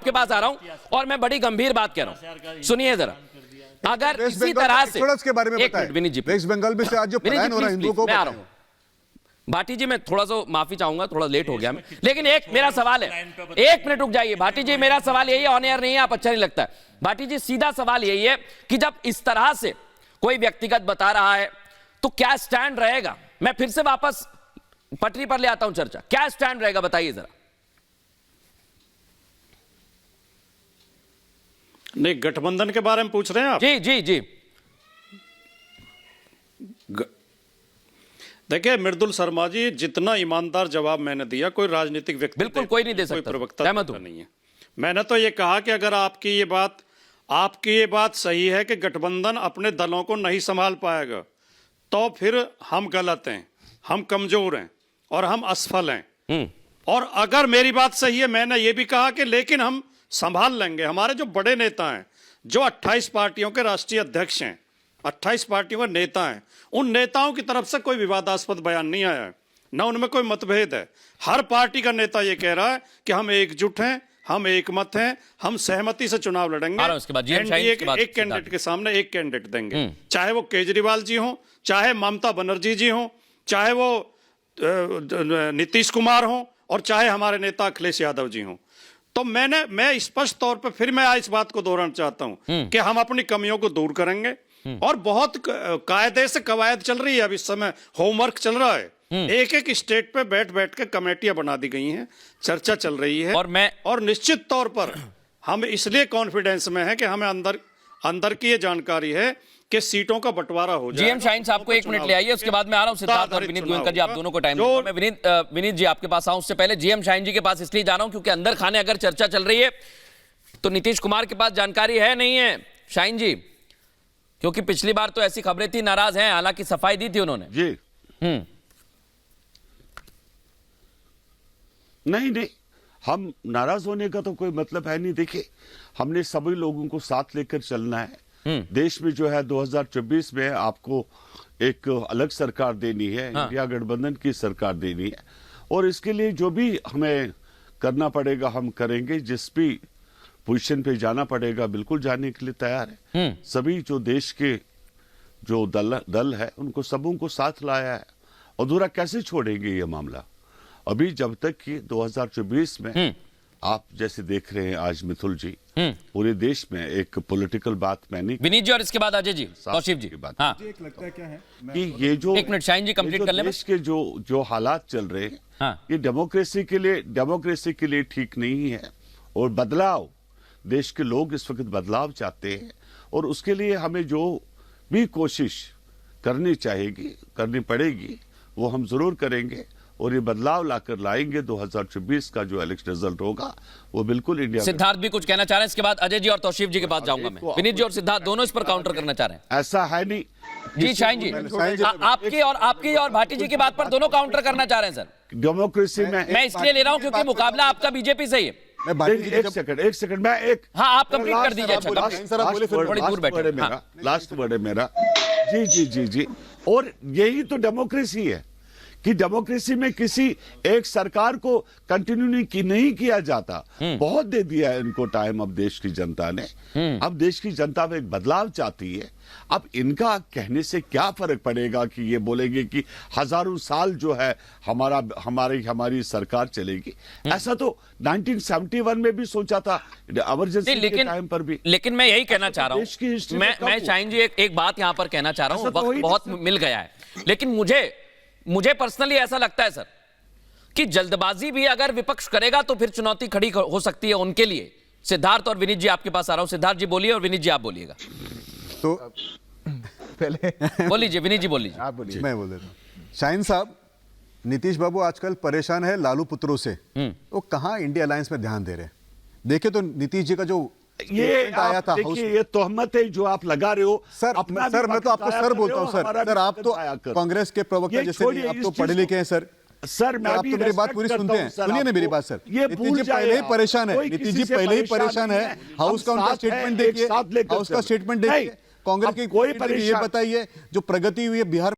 आपके पास आ रहा हूं और मैं बड़ी गंभीर बात कह रहा हूं, सुनिए जरा। अगर इसी तरह से के बारे में एक मिनट विनीत जी, वेस्ट बंगाल में से आज जो पलायन हो रहा है हिंदुओं को, मैं आ रहा हूं। भाटी जी मैं थोड़ा सा माफी चाहूंगा, थोड़ा लेट हो गया मैं, लेकिन एक मेरा सवाल है, एक मिनट रुक जाइए भाटी जी, मेरा सवाल यही है, ऑन एयर नहीं है आप अच्छा नहीं लगता है भाटी जी, सीधा सवाल यही है कि जब इस तरह से कोई व्यक्तिगत बता रहा है तो क्या स्टैंड रहेगा? मैं फिर से वापस पटरी पर ले आता हूं चर्चा, क्या स्टैंड रहेगा बताइए जरा। नहीं, गठबंधन के बारे में पूछ रहे हैं आप? जी जी जी। देखिए मृदुल शर्मा जी, जितना ईमानदार जवाब मैंने दिया, कोई राजनीतिक व्यक्ति बिल्कुल कोई नहीं दे सकता, प्रवक्ता नहीं है। मैंने तो ये कहा कि अगर आपकी ये बात सही है कि गठबंधन अपने दलों को नहीं संभाल पाएगा, तो फिर हम गलत हैं, हम कमजोर हैं और हम असफल हैं। और अगर मेरी बात सही है, मैंने ये भी कहा कि लेकिन हम संभाल लेंगे। हमारे जो बड़े नेता हैं, जो 28 पार्टियों के राष्ट्रीय अध्यक्ष हैं, 28 पार्टियों के नेता हैं, उन नेताओं की तरफ से कोई विवादास्पद बयान नहीं आया है, न उनमें कोई मतभेद है। हर पार्टी का नेता ये कह रहा है कि हम एकजुट हैं, हम एकमत हैं, हम सहमति से चुनाव लड़ेंगे, एनडीए के एक कैंडिडेट के सामने एक कैंडिडेट देंगे, चाहे वो केजरीवाल जी हो, चाहे ममता बनर्जी जी हो, चाहे वो नीतीश कुमार हो, और चाहे हमारे नेता अखिलेश यादव जी हो। तो मैं स्पष्ट तौर पर फिर मैं इस बात को दोहराना चाहता हूं कि हम अपनी कमियों को दूर करेंगे, और बहुत कायदे से कवायद चल रही है अब इस समय, होमवर्क चल रहा है, एक एक स्टेट पे बैठ के कमेटियां बना दी गई हैं, चर्चा चल रही है, और निश्चित तौर पर हम इसलिए कॉन्फिडेंस में है कि हमें अंदर की ये जानकारी है कि सीटों का बंटवारा हो जाए। जीएम शाहीन साहब को एक मिनट ले आइए, उसके बाद मैं आ रहा हूं सिद्धार्थ और विनीत गोयनका जी, आप दोनों को टाइम दूंगा। मैं विनीत जी आपके पास आऊं, उससे पहले जीएम शाहीन जी के पास इसलिए जा रहा हूं क्योंकि अंदर खाने अगर चर्चा चल रही है तो नीतीश कुमार के पास जानकारी है नहीं है शाहीन जी? क्योंकि पिछली बार तो ऐसी खबरें थी, नाराज हैं, हालांकि सफाई दी थी उन्होंने जी। नहीं, हम नाराज होने का तो कोई मतलब है नहीं। देखिए, हमने सभी लोगों को साथ लेकर चलना है। देश में जो है 2024 में आपको एक अलग सरकार देनी है, इंडिया गठबंधन की सरकार देनी है, और इसके लिए जो भी हमें करना पड़ेगा हम करेंगे। जिस भी पोजीशन पे जाना पड़ेगा बिल्कुल जाने के लिए तैयार है। सभी जो देश के जो दल है उनको सबों को साथ लाया है, अधूरा कैसे छोड़ेंगे ये मामला? अभी जब तक कि 2024 में आप जैसे देख रहे हैं आज मिथुल जी, पूरे देश में एक पॉलिटिकल बात मैंने विनीत जी और इसके बाद अजय जी, कौशिक जी, बात हाँ। एक लगता है क्या है कि ये जो एक मिनट शाहीन जी कंप्लीट कर ले। देश के जो हालात चल रहे हैं, हाँ। ये डेमोक्रेसी के लिए ठीक नहीं है, और बदलाव, देश के लोग इस वक्त बदलाव चाहते हैं, और उसके लिए हमें जो भी कोशिश करनी पड़ेगी वो हम जरूर करेंगे, और ये बदलाव लाकर लाएंगे। 2024 का जो इलेक्शन रिजल्ट होगा वो बिल्कुल इंडिया। सिद्धार्थ भी कुछ कहना चाह रहे हैं, इसके बाद अजय जी और तौसीफ जी के पास जाऊंगा मैं। विनीत जी और सिद्धार्थ दोनों इस पर काउंटर करना चाह रहे हैं। ऐसा है नहीं जी शाहीन जी, आपकी और भाटी जी की बात पर दोनों काउंटर करना चाह रहे हैं सर। डेमोक्रेसी में मैं इसलिए ले रहा हूं क्योंकि मुकाबला आपका बीजेपी से ही है। एक सेकंड मैं एक, हाँ आप कंप्लीट कर दीजिए। लास्ट वर्ड है मेरा। जी, और यही तो डेमोक्रेसी है कि डेमोक्रेसी में किसी एक सरकार को कंटिन्यू नहीं किया जाता। बहुत दे दिया है इनको टाइम अब देश की जनता ने। अब देश की जनता में एक बदलाव चाहती है। अब इनका कहने से क्या फर्क पड़ेगा कि ये बोलेंगे कि हजारों साल जो है हमारी सरकार चलेगी? ऐसा तो 1971 में भी सोचा था, इमरजेंसी के टाइम पर भी। लेकिन मैं यही कहना चाह रहा हूं, मैं शाहीन जी एक बात यहां पर कहना चाह रहा हूं, वक्त बहुत मिल गया है, लेकिन मुझे पर्सनली ऐसा लगता है सर कि जल्दबाजी भी अगर विपक्ष करेगा तो फिर चुनौती खड़ी हो सकती है उनके लिए। सिद्धार्थ और विनीत जी आपके पास आ रहा हूं। सिद्धार्थ जी बोलिए और विनीत जी आप बोलिएगा। तो पहले बोल लीजिए, विनीत जी बोल लीजिए। आप बोलिए, मैं बोल देता हूं। शाहीन साहब, नीतीश बाबू आजकल परेशान है लालू पुत्रों से, वो कहां इंडिया अलायंस में ध्यान दे रहे हैं? देखे तो नीतीश जी का जो ये आया था, देखिए ये तोहमत है जो आप लगा रहे हो सर। मैं तो आपको सर बोलता हूं सर आप तो कांग्रेस के प्रवक्ता जैसे नहीं, आप तो पढ़े लिखे हैं सर। आप तो मेरी बात पूरी सुनते हैं, सुनिए ना मेरी बात सर। नीतीश जी पहले ही परेशान है, नीतीश जी पहले ही परेशान है। हाउस का उनका स्टेटमेंट देखिए, हाउस का स्टेटमेंट देखिए, कांग्रेस की कोई ये बताइए जो प्रगति हुई है बिहार